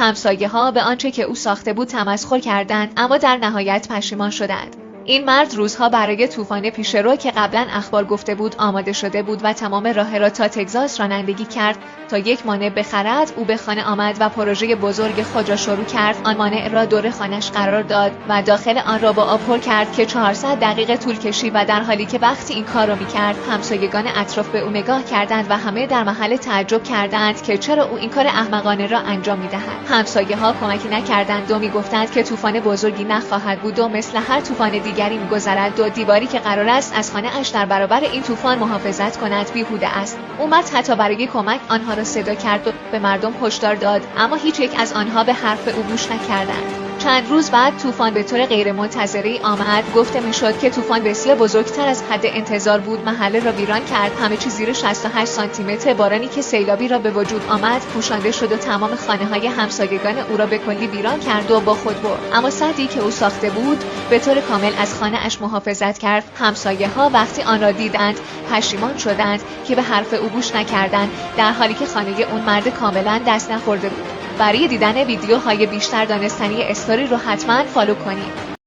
همسایه‌ها به آنچه که او ساخته بود تمسخر کردند، اما در نهایت پشیمان شدند. این مرد روزها برای طوفان پیشرو که قبلا اخبار گفته بود آماده شده بود و تمام راه را تا تگزاس رانندگی کرد تا یک مانع بخرد. او به خانه آمد و پروژه بزرگ خود را شروع کرد. آن مانع را دور خانه‌اش قرار داد و داخل آن را با آب پر کرد که 400 دقیقه طول کشید و در حالی که وقتی این کار را می‌کرد همسایگان اطراف به او نگاه کردند و همه در محل تعجب کردند که چرا او این کار احمقانه را انجام می‌دهد. همسایه‌ها کمکی نکردند و می‌گفتند که طوفان بزرگی نخواهد بود و مثل هر طوفان دیگری می‌گذرد و دیواری که قرار است از خانه‌اش در برابر این طوفان محافظت کند بیهوده است. اومد حتی برای کمک آنها را صدا کرد و به مردم هشدار داد، اما هیچ یک از آنها به حرف او گوش نکردند. چند روز بعد طوفان به طور غیرمنتظره‌ای آمد. گفته میشد که طوفان بسیار بزرگتر از حد انتظار بود. محله را ویران کرد. همه چیز زیر 68 سانتی متر بارانی که سیلابی را به وجود آمد پوشانده شد و تمام خانه‌های همسایگان او را به کلی ویران کرد و با خود برد. اما سدی که او ساخته بود به طور کامل از خانه‌اش محافظت کرد. همسایه‌ها وقتی آن را دیدند پشیمان شدند که به حرف او گوش نکردند، در حالی که خانه اون مرد کاملا دست نخورده بود. برای دیدن ویدیوهای بیشتر دانستنی استوری رو حتما فالو کنید.